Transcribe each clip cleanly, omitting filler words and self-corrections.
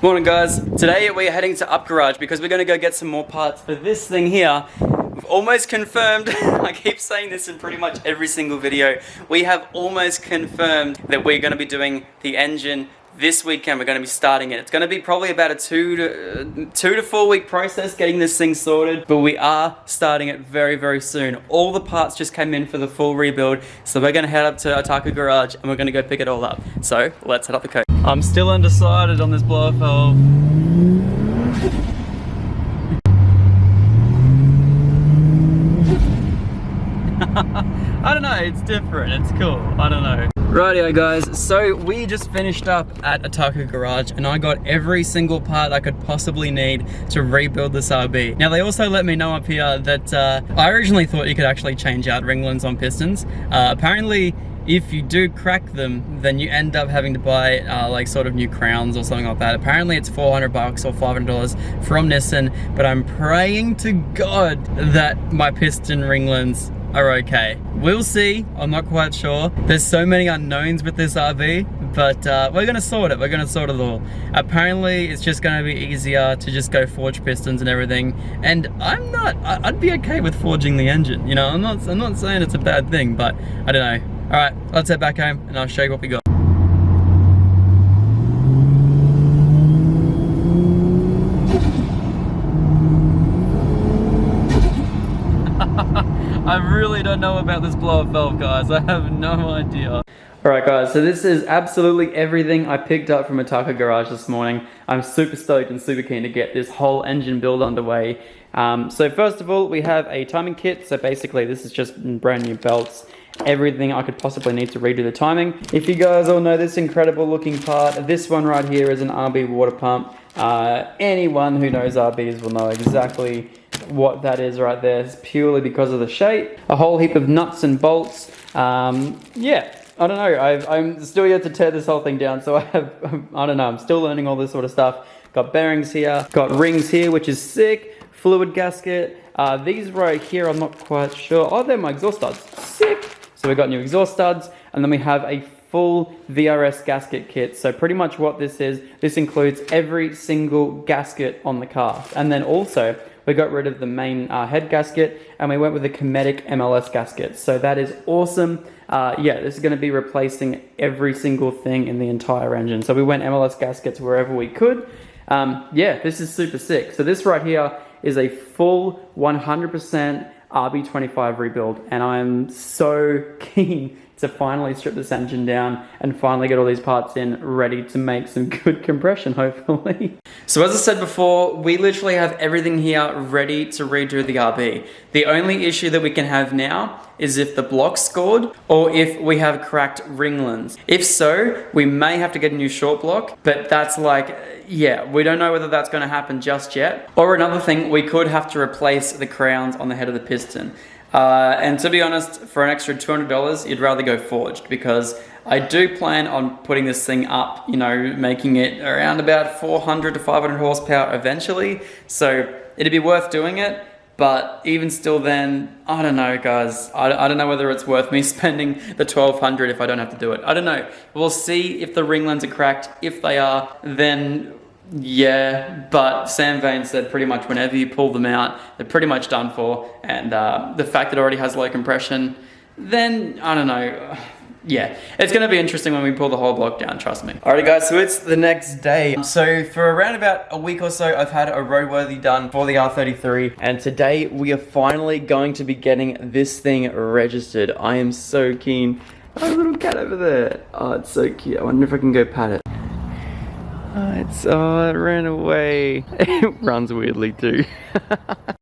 Morning guys, today we're heading to Up Garage because we're going to go get some more parts for this thing here. We've almost confirmed, I keep saying this in pretty much every single video, we have almost confirmed that we're going to be doing the engine this weekend. We're going to be starting it. It's going to be probably about a two to 4 week process getting this thing sorted, but we are starting it very, very soon. All the parts just came in for the full rebuild, so we're going to head up to Untitled Garage and we're going to go pick it all up. So let's head up the coast. I'm still undecided on this blow-off valve. I don't know, it's different, it's cool, I don't know. Rightio guys, so we just finished up at Untitled Garage and I got every single part I could possibly need to rebuild this RB. Now they also let me know up here that I originally thought you could actually change out ringlets on pistons. Apparently if you do crack them, then you end up having to buy like sort of new crowns or something like that. Apparently it's 400 bucks or $500 from Nissan, but I'm praying to God that my piston ringlets are okay. We'll see, I'm not quite sure. There's so many unknowns with this RV, but we're gonna sort it, all. Apparently it's just gonna be easier to just go forge pistons and everything, and I'd be okay with forging the engine, you know, I'm not saying it's a bad thing, but I don't know. Alright, let's head back home and I'll show you what we got. I really don't know about this blow-up valve, guys. I have no idea. Alright guys, so this is absolutely everything I picked up from Untitled Garage this morning. I'm super stoked and super keen to get this whole engine build underway. So first of all, we have a timing kit. So basically this is just brand new belts. Everything I could possibly need to redo the timing. If you guys all know this incredible looking part, this one right here is an RB water pump. Anyone who knows RBs will know exactly what that is right there. It's purely because of the shape. A whole heap of nuts and bolts. Yeah, I don't know. I'm still yet to tear this whole thing down, so I don't know, I'm still learning all this sort of stuff. Got bearings here, got rings here, which is sick. Fluid gasket. These right here, I'm not quite sure. Oh, they're my exhaust studs. Sick. So we got new exhaust studs, and then we have a full VRS gasket kit. So pretty much what this is, this includes every single gasket on the car. And then also, we got rid of the main head gasket, and we went with the Kinetic MLS gasket. So that is awesome. Yeah, this is going to be replacing every single thing in the entire engine. So we went MLS gaskets wherever we could. Yeah, this is super sick. So this right here is a full 100% RB25 rebuild, and I'm so keen to finally strip this engine down and finally get all these parts in ready to make some good compression, hopefully. So as I said before, we literally have everything here ready to redo the RB. The only issue that we can have now is if the block's scored or if we have cracked ringlets. If so, we may have to get a new short block, but that's like, yeah, we don't know whether that's going to happen just yet. Or another thing, we could have to replace the crowns on the head of the piston. And to be honest, for an extra $200, you'd rather go forged, because I do plan on putting this thing up, you know, making it around about 400 to 500 horsepower eventually. So it'd be worth doing it. But even still then, I don't know guys, I don't know whether it's worth me spending the $1,200 if I don't have to do it. I don't know. We'll see if the ringlets are cracked. If they are, then yeah, but Sam Vane said pretty much whenever you pull them out, they're pretty much done for. And the fact that it already has low compression, then I don't know. Yeah, it's going to be interesting when we pull the whole block down, trust me. Alrighty guys, so it's the next day. So for around about a week or so, I've had a roadworthy done for the R33. And today we are finally going to be getting this thing registered. I am so keen. Oh, a little cat over there. Oh, it's so cute. I wonder if I can go pat it. Oh, it ran away. It runs weirdly too.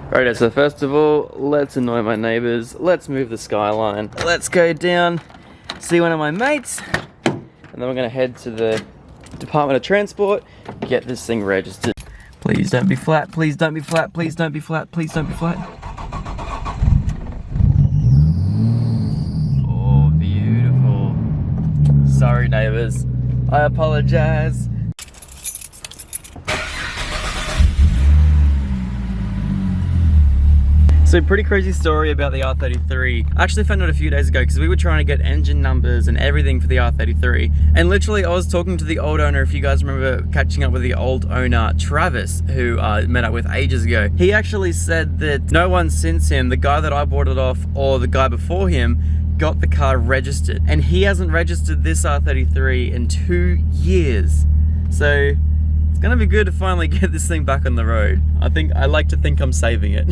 Right, so first of all, let's annoy my neighbors. Let's move the Skyline. Let's go down, see one of my mates, and then we're gonna head to the Department of Transport, get this thing registered. Please don't be flat, please don't be flat, please don't be flat, please don't be flat. Oh, beautiful. Sorry neighbors, I apologize. So So pretty crazy story about the R33. I actually found out a few days ago because we were trying to get engine numbers and everything for the R33. And literally I was talking to the old owner, if you guys remember catching up with the old owner, Travis, who I met up with ages ago. He actually said that no one since him, the guy that I bought it off or the guy before him, got the car registered. And he hasn't registered this R33 in 2 years. So it's gonna be good to finally get this thing back on the road. I like to think I'm saving it.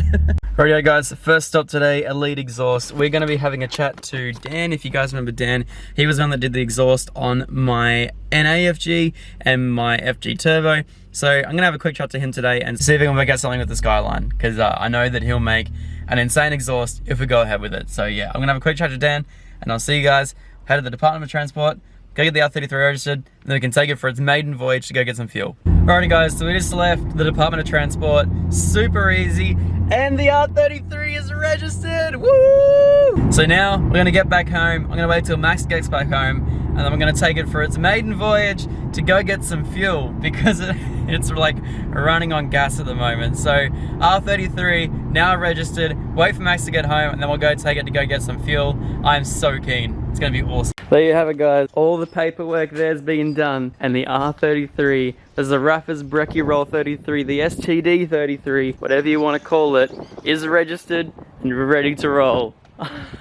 Rightio guys, first stop today, Elite Exhaust. We're gonna be having a chat to Dan. If you guys remember Dan, he was the one that did the exhaust on my NAFG and my FG Turbo. So I'm gonna have a quick chat to him today and see if we can work out something with the Skyline, because I know that he'll make an insane exhaust if we go ahead with it. So yeah, I'm gonna have a quick chat to Dan, and I'll see you guys. Head to the Department of Transport, go get the R33 registered, and then we can take it for its maiden voyage to go get some fuel. Alrighty guys, so we just left the Department of Transport, super easy, and the R33 is registered, woo! So now, we're gonna get back home, I'm gonna wait till Max gets back home, and then we're gonna take it for its maiden voyage to go get some fuel, because it's like running on gas at the moment. So, R33, now registered, wait for Max to get home, and then we'll go take it to go get some fuel. I'm so keen, it's gonna be awesome. There you have it guys, all the paperwork there's been done, and the R33, there's the Raffers Breckie Roll 33, the STD 33, whatever you want to call it, is registered and ready to roll.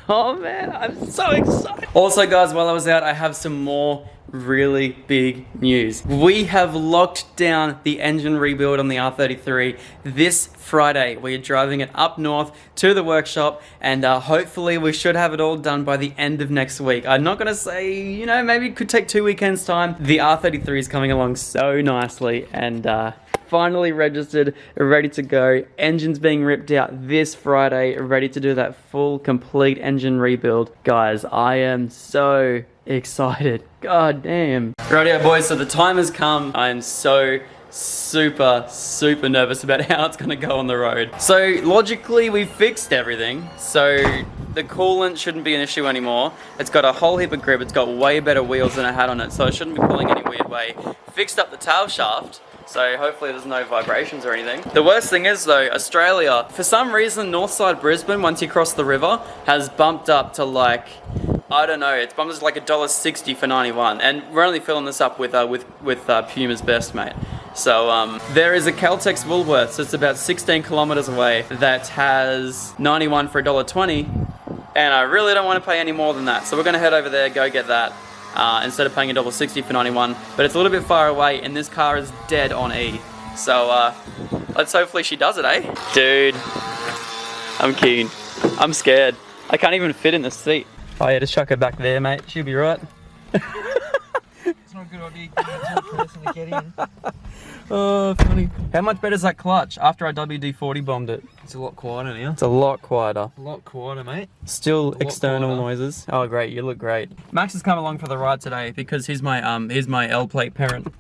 Oh man, I'm so excited. Also guys, while I was out, I have some more really big news. We have locked down the engine rebuild on the R33 this Friday. We are driving it up north to the workshop, and hopefully we should have it all done by the end of next week. I'm not gonna say, you know, maybe it could take 2 weekends time. The R33 is coming along so nicely, and finally registered, ready to go. Engine's being ripped out this Friday, ready to do that full, complete engine rebuild. Guys, I am so excited. God damn. Rightio boys, so the time has come. I am so super nervous about how it's gonna go on the road. So logically we fixed everything, so the coolant shouldn't be an issue anymore. It's got a whole heap of grip, it's got way better wheels than it had on it, so it shouldn't be pulling any weird way. Fixed up the tail shaft, so hopefully there's no vibrations or anything. The worst thing is though, Australia, for some reason Northside Brisbane, once you cross the river, has bumped up to like, I don't know, it's bumped to like $1.60 for 91, and we're only filling this up with Puma's Best, mate. So there is a Caltex Woolworths, it's about 16 kilometers away, that has 91 for $1.20, and I really don't want to pay any more than that. So we're gonna head over there, go get that, instead of paying $1.60 for 91, but it's a little bit far away, and this car is dead on E. So let's hopefully she does it, eh? Dude, I'm keen. I'm scared. I can't even fit in the seat. Oh yeah, just chuck her back there, mate. She'll be right. It's not a good idea getting a tall person to get in. Oh, funny. How much better is that clutch after I WD-40 bombed it? It's a lot quieter now. It's a lot quieter. A lot quieter, mate. Still external noises. Oh great, you look great. Max has come along for the ride today because he's my L plate parent.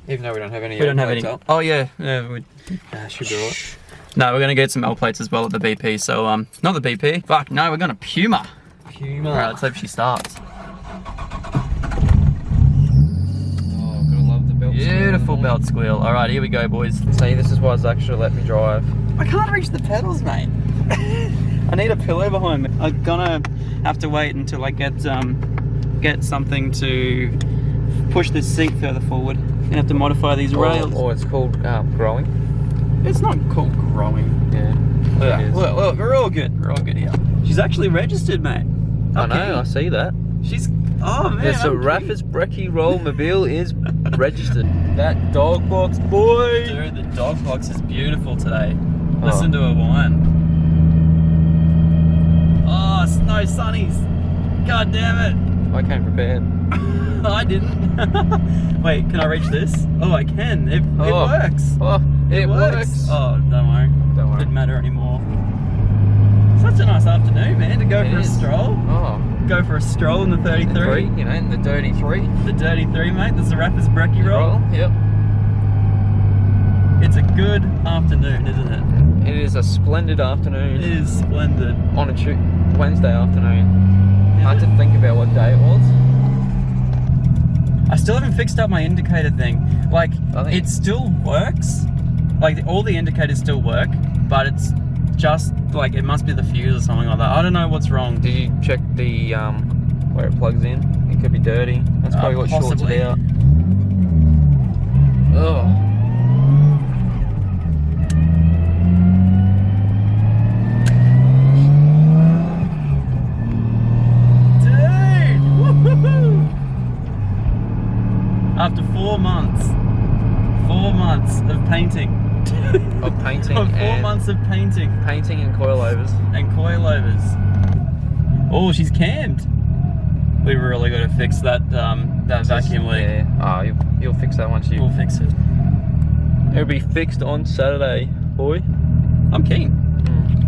Even though we don't have any. We don't have any. Up. Oh yeah, Should be right. No, we're gonna get some L plates as well at the BP. So not the BP. Fuck no, we're gonna Puma. Puma. Alright, let's hope she starts. Oh, gotta love the belt. Beautiful squeal, belt squeal. Alright, here we go, boys. See, this is why Zach should have let me drive. I can't reach the pedals, mate. I need a pillow behind me. I'm gonna have to wait until I get something to push this seat further forward. Gonna have to modify these rails. Or it's called growing. It's not called growing. Yeah. Look, we're all good. We're all good here. She's actually registered, mate. I know, I see that. She's, oh man. There's a Raffers Breckie Roll Mobile is registered. That dog box, boy. Dude, the dog box is beautiful today. Listen to her whine. Oh, snow sunnies. God damn it. I came prepared. I didn't. Wait, can I reach this? Oh, I can. It works. Oh, it works. Oh, don't worry. Don't worry. Didn't matter anymore. Such a nice afternoon, man, to go for a stroll. Oh. Go for a stroll in the 33. You know, in the dirty 3. The dirty 3, mate. There's the Raffers Breckie Roll. Yep. It's a good afternoon, isn't it? It is a splendid afternoon. It is splendid. On a Wednesday afternoon. I had to think about what day it was. I still haven't fixed up my indicator thing. Like, it still works. Like, all the indicators still work, but just like, it must be the fuse or something like that. I don't know what's wrong. Did you check the where it plugs in? It could be dirty. That's probably what shorts possibly. it out. Oh. Dude! Woohoo! After 4 months. 4 months of painting. Of painting Of 4 and months of painting. painting and coilovers. And coilovers. Oh, she's cammed. We really got to fix that that vacuum leak. Yeah. Oh, you'll fix that once you. We'll fix it. It'll be fixed on Saturday, boy. I'm keen.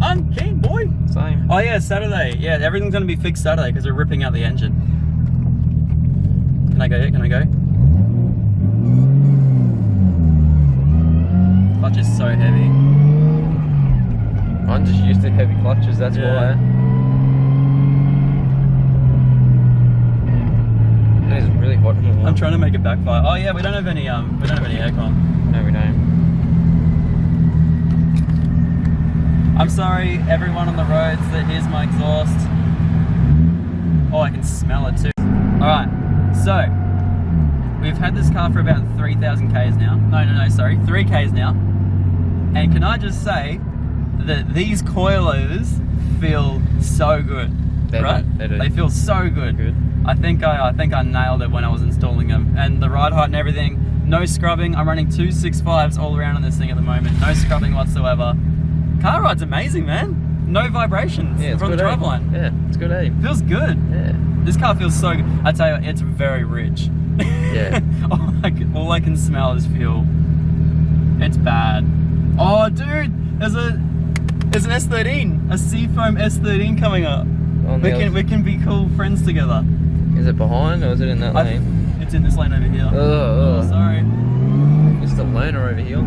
I'm keen, boy. Same. Oh yeah, Saturday. Yeah, everything's gonna be fixed Saturday because we're ripping out the engine. Can I go yet? Can I go? Clutch is so heavy. I'm just used to heavy clutches. That's Yeah. why. It is really hot here. I'm trying to make it backfire. Oh yeah, we don't have any aircon. No, we don't. I'm sorry, everyone on the roads that hears my exhaust. Oh, I can smell it too. Alright, so we've had this car for about 3,000 Ks now. No, sorry, 3 Ks now. And can I just say that these coilovers feel so good, right? They do. They feel so good. I think I nailed it when I was installing them. And the ride height and everything, no scrubbing. I'm running 2 6.5s all around on this thing at the moment. No scrubbing whatsoever. Car ride's amazing, man. No vibrations from the driveline. Yeah, it's good, eh? Feels good. Yeah. This car feels so good. I tell you, it's very rich. Yeah. all I can smell is fuel. It's bad. Oh, dude, there's an S13, a Seafoam S13 coming up. We can be cool friends together. Is it behind or is it in that lane? It's in this lane over here. Oh, sorry. It's the learner over here.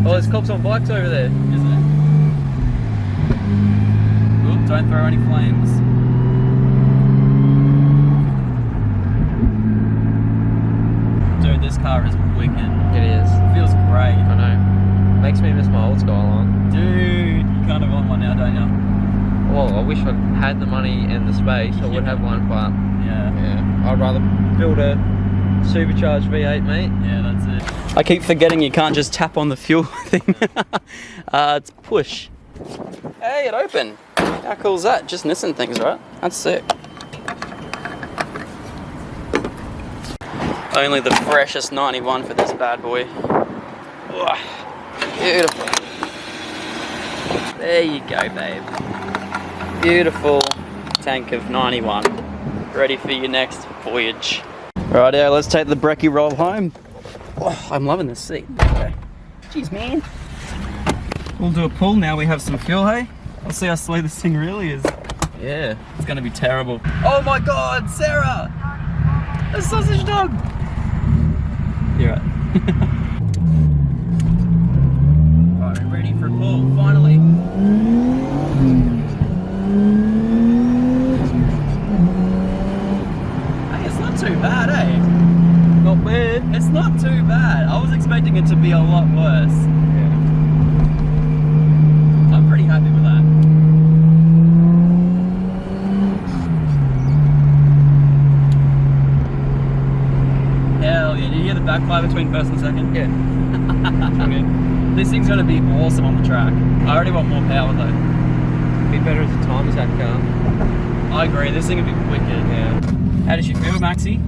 Oh, there's cops on bikes over there. Is it? Oop, don't throw any flames. Dude, this car is wicked. It is. Feels great. I know. Makes me miss my old Skyline. Dude, you kind of want one now, don't you? Well, I wish I had the money and the space. I would have one, but yeah, I'd rather build a supercharged V8, mate. Yeah, that's it. I keep forgetting you can't just tap on the fuel thing. It's push. Hey, it opened. How cool is that? Just Nissan things, right? That's sick. Only the freshest 91 for this bad boy. Ugh. Beautiful. There you go, babe. Beautiful tank of 91. Ready for your next voyage. Rightio, let's take the brekkie roll home. Oh, I'm loving this seat. Okay. Jeez, man. We'll do a pull now. We have some fuel, hey? We'll see how slow this thing really is. Yeah. It's gonna be terrible. Oh my God, Sarah! A sausage dog! You're right. Alright, we're ready for a pull, finally. Hey, it's not too bad, eh? Not bad. It's not too bad. I was expecting it to be a lot worse. Yeah. I'm pretty happy with that. Hell yeah, did you hear the backfire between first and second? Yeah. Okay. This thing's gonna be awesome on the track. I already want more power though. Be better as a time attack car. I agree, this thing would be wicked. Yeah. How does she feel, Maxie?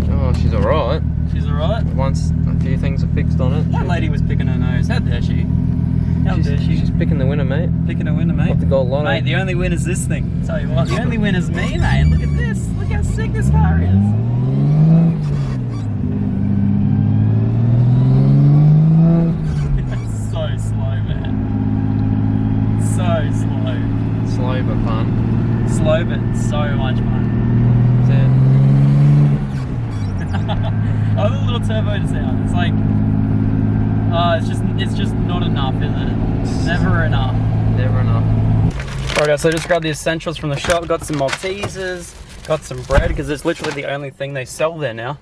Oh, she's alright. She's alright? Once a few things are fixed on it. That lady was picking her nose. How dare she? How dare she? She's picking the winner, mate. Picking a winner, mate. Off the gold lotto. Mate, the only winner's this thing. Tell you what, the only winner's me, mate. Look at this. Look how sick this car is. It's so slow, man. So slow. Slow but fun. Slow, but so much fun. That's it. I love the little turbo to sound. It's like, it's just not enough, is it? It's never enough. Never enough. Alright guys, so I just grabbed the essentials from the shop. Got some Maltesers, got some bread, because it's literally the only thing they sell there now.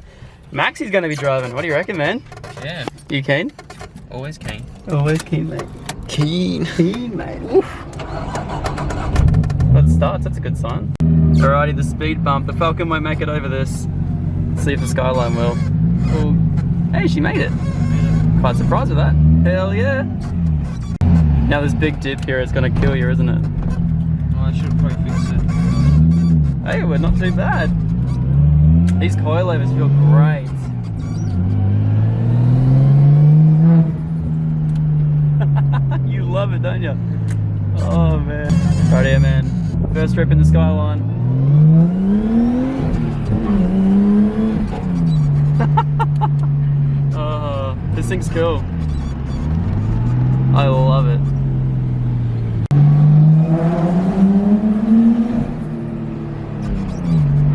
Maxie's going to be driving. What do you reckon, man? Yeah. You keen? Always keen. Always keen, mate. Keen. Keen, mate. Oof. That starts, that's a good sign. Alrighty, the speed bump. The Falcon won't make it over this. Let's see if the Skyline will. Oh, hey, she made it. Quite surprised with that. Hell yeah. Now this big dip here is gonna kill you, isn't it? Oh, I should have probably fixed it. Hey, we're not too bad. These coilovers feel great. You love it, don't you? Oh man. Right here, man. First trip in the Skyline. Oh, this thing's cool. I love it.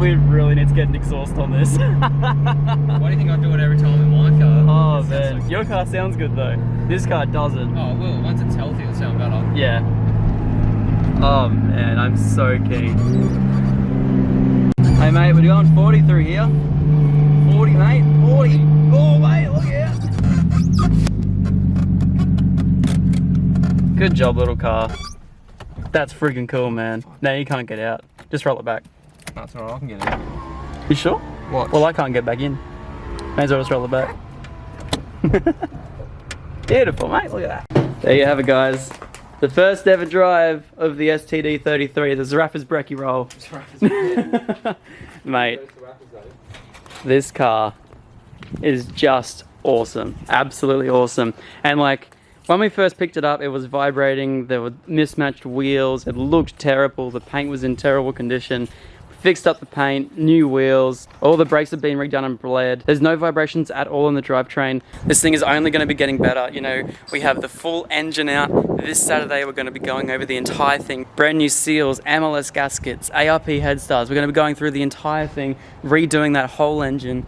We really need to get an exhaust on this. Why do you think I do it every time in my car? Oh man, your car sounds good though. This car doesn't. Oh, well, once it's healthy, it'll sound better. Yeah. Oh man, I'm so keen. Hey mate, we're going 40 through here. 40 mate, 40. Oh mate, look out. Good job, little car. That's freaking cool, man. Now you can't get out. Just roll it back. That's alright, I can get in. You sure? What? Well, I can't get back in. May as well just roll it back. Beautiful, mate. Look at that. There you have it, guys. The first ever drive of the STD33, the Zaraffa's brekkie roll. Mate, this car is just awesome. Absolutely awesome. And like, when we first picked it up, it was vibrating. There were mismatched wheels. It looked terrible. The paint was in terrible condition. Fixed up the paint, new wheels, all the brakes have been redone and bled. There's no vibrations at all in the drivetrain. This thing is only going to be getting better. You know, we have the full engine out. This Saturday we're going to be going over the entire thing. Brand new seals, MLS gaskets, ARP head stars. We're going to be going through the entire thing, redoing that whole engine,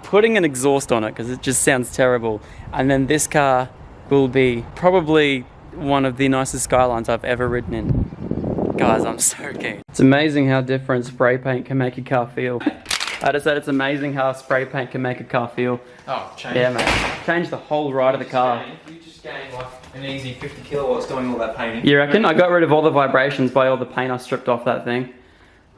putting an exhaust on it because it just sounds terrible. And then this car will be probably one of the nicest Skylines I've ever ridden in. Guys, I'm so keen. It's amazing how different spray paint can make a car feel. I just said it's amazing how spray paint can make a car feel. Oh, change. Yeah, mate. Change the whole ride of the car. You just gained like an easy 50 kilowatts doing all that painting. You reckon? I got rid of all the vibrations by all the paint I stripped off that thing.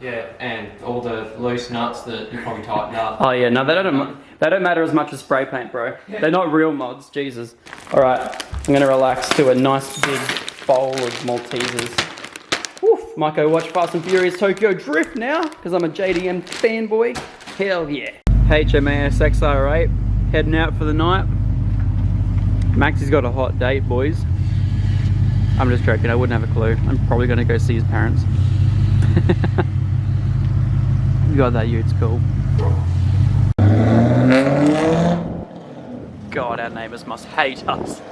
Yeah, and all the loose nuts that you probably tightened up. Oh yeah, no, they don't matter as much as spray paint, bro. They're not real mods, Jesus. All right, I'm gonna relax to a nice big bowl of Maltesers. Woof, might go watch Fast and Furious Tokyo Drift now, because I'm a JDM fanboy. Hell yeah. HMAS XR8, heading out for the night. Maxie's got a hot date, boys. I'm just joking, I wouldn't have a clue. I'm probably gonna go see his parents. God, that ute's cool. God, our neighbours must hate us.